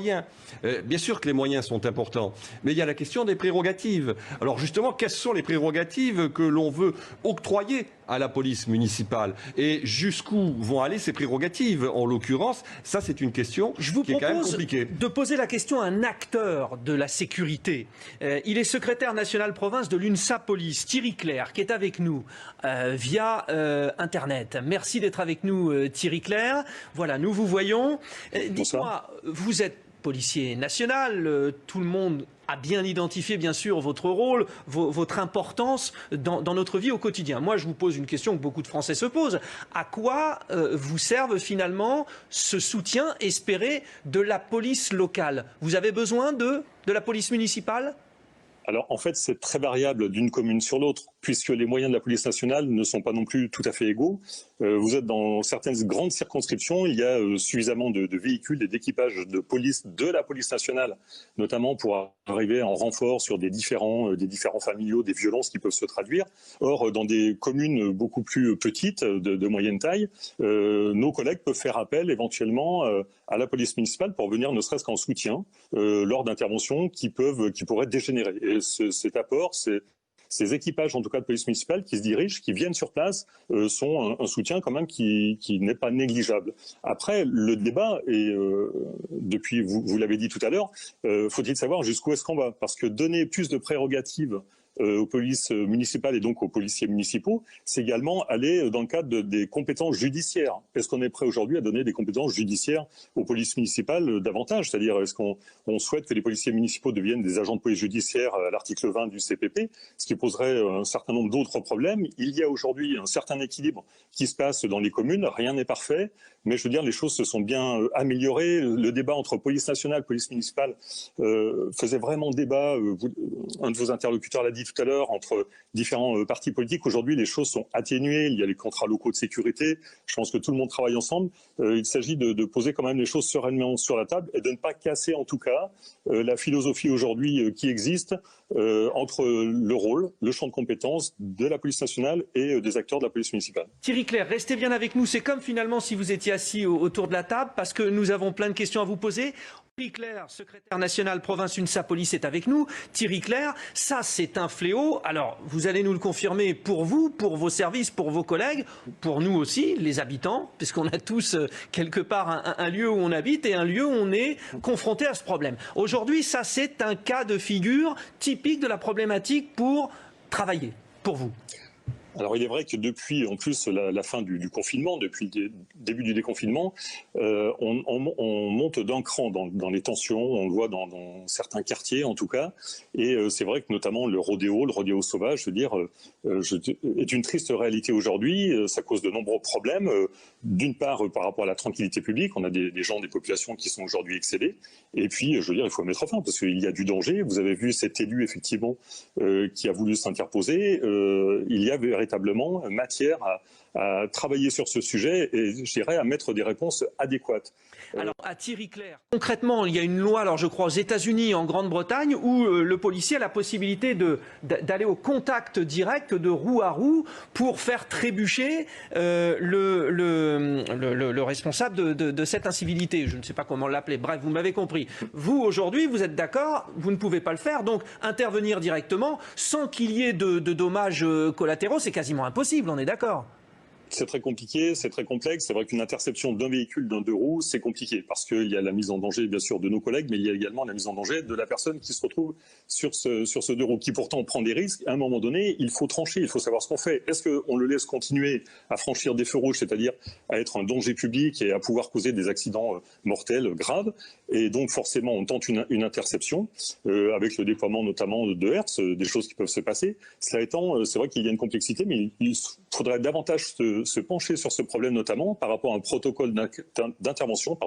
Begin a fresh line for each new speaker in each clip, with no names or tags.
Bien sûr que les moyens sont importants, mais il y a la question des prérogatives. Alors justement, quelles sont les prérogatives que l'on veut octroyer à la police municipale et jusqu'où vont aller ces prérogatives? En l'occurrence, ça c'est une question qui est quand même compliquée.
Je vous propose de poser la question à un acteur de la sécurité. Il est secrétaire national province de l'UNSA Police, Thierry Clerc, qui est avec nous via Internet. Merci d'être avec nous, Thierry Clerc. Voilà, nous vous voyons. Dites-moi, vous êtes policier national, tout le monde a bien identifié, bien sûr, votre rôle, votre importance dans notre vie au quotidien. Moi, je vous pose une question que beaucoup de Français se posent. À quoi vous servent finalement ce soutien espéré de la police locale? Vous avez besoin de la police municipale?
Alors en fait, c'est très variable d'une commune sur l'autre, puisque les moyens de la police nationale ne sont pas non plus tout à fait égaux. Vous êtes dans certaines grandes circonscriptions, il y a suffisamment de véhicules et d'équipages de police de la police nationale, notamment pour arriver en renfort sur des différents familiaux, des violences qui peuvent se traduire. Or, dans des communes beaucoup plus petites, de moyenne taille, nos collègues peuvent faire appel éventuellement à la police municipale pour venir ne serait-ce qu'en soutien lors d'interventions qui pourraient dégénérer. Et cet apport, ces équipages, en tout cas de police municipale, qui se dirigent, qui viennent sur place, sont un soutien quand même qui n'est pas négligeable. Après, le débat, et depuis, vous l'avez dit tout à l'heure, faut-il savoir jusqu'où est-ce qu'on va? Parce que donner plus de prérogatives aux polices municipales et donc aux policiers municipaux, c'est également aller dans le cadre des compétences judiciaires. Est-ce qu'on est prêt aujourd'hui à donner des compétences judiciaires aux polices municipales davantage? C'est-à-dire, est-ce qu'on souhaite que les policiers municipaux deviennent des agents de police judiciaire à l'article 20 du CPP, ce qui poserait un certain nombre d'autres problèmes. Il y a aujourd'hui un certain équilibre qui se passe dans les communes, rien n'est parfait, mais je veux dire, les choses se sont bien améliorées. Le débat entre police nationale, police municipale faisait vraiment débat, un de vos interlocuteurs l'a dit tout à l'heure, entre différents partis politiques. Aujourd'hui, les choses sont atténuées. Il y a les contrats locaux de sécurité. Je pense que tout le monde travaille ensemble. Il s'agit de poser quand même les choses sereinement sur la table et de ne pas casser, en tout cas, la philosophie aujourd'hui qui existe entre le rôle, le champ de compétences de la police nationale et des acteurs de la police municipale.
Thierry Clerc, restez bien avec nous. C'est comme finalement si vous étiez assis autour de la table, parce que nous avons plein de questions à vous poser. Thierry Clerc, secrétaire national province UNSA Police, est avec nous. Thierry Clerc, ça c'est un fléau. Alors, vous allez nous le confirmer pour vous, pour vos services, pour vos collègues, pour nous aussi, les habitants, puisqu'on a tous quelque part un lieu où on habite et un lieu où on est confronté à ce problème. Aujourd'hui, ça c'est un cas de figure typique de la problématique pour travailler, pour vous.
Alors il est vrai que depuis en plus la fin du confinement, depuis le début du déconfinement, on monte d'un cran dans les tensions, on le voit dans certains quartiers en tout cas, et c'est vrai que notamment le rodéo sauvage, je veux dire, est une triste réalité aujourd'hui. Ça cause de nombreux problèmes, d'une part par rapport à la tranquillité publique, on a des gens, des populations qui sont aujourd'hui excédés, et puis je veux dire il faut mettre fin parce qu'il y a du danger. Vous avez vu cet élu effectivement qui a voulu s'interposer, il y a véritablement matière à travailler sur ce sujet et je dirais à mettre des réponses adéquates.
Alors à Thierry Clerc, concrètement, il y a une loi, alors je crois aux États-Unis, en Grande-Bretagne, où le policier a la possibilité d'aller au contact direct de roue à roue pour faire trébucher le responsable de cette incivilité. Je ne sais pas comment l'appeler. Bref, vous m'avez compris. Vous, aujourd'hui, vous êtes d'accord, vous ne pouvez pas le faire, donc intervenir directement sans qu'il y ait de dommages collatéraux, c'est quasiment impossible, on est d'accord?
C'est très compliqué, c'est très complexe. C'est vrai qu'une interception d'un véhicule, d'un deux roues, c'est compliqué parce qu'il y a la mise en danger, bien sûr, de nos collègues, mais il y a également la mise en danger de la personne qui se retrouve sur ce deux roues, qui pourtant prend des risques. À un moment donné, il faut trancher, il faut savoir ce qu'on fait. Est-ce qu'on le laisse continuer à franchir des feux rouges, c'est-à-dire à être un danger public et à pouvoir causer des accidents mortels, graves? Et donc, forcément, on tente une interception avec le déploiement notamment de Hertz, des choses qui peuvent se passer. Cela étant, c'est vrai qu'il y a une complexité, mais il faudrait davantage se pencher sur ce problème, notamment par rapport à un protocole d'intervention,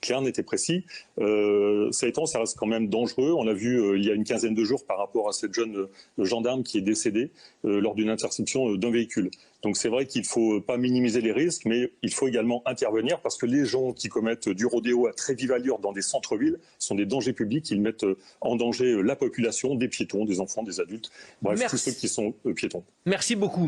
clair, net et précis. Ça étant, ça reste quand même dangereux. On l'a vu il y a une quinzaine de jours par rapport à cette jeune gendarme qui est décédée lors d'une interception d'un véhicule. Donc c'est vrai qu'il ne faut pas minimiser les risques, mais il faut également intervenir parce que les gens qui commettent du rodéo à très vive allure dans des centres-villes sont des dangers publics. Ils mettent en danger la population, des piétons, des enfants, des adultes, bref, tous ceux qui sont piétons.
Merci beaucoup.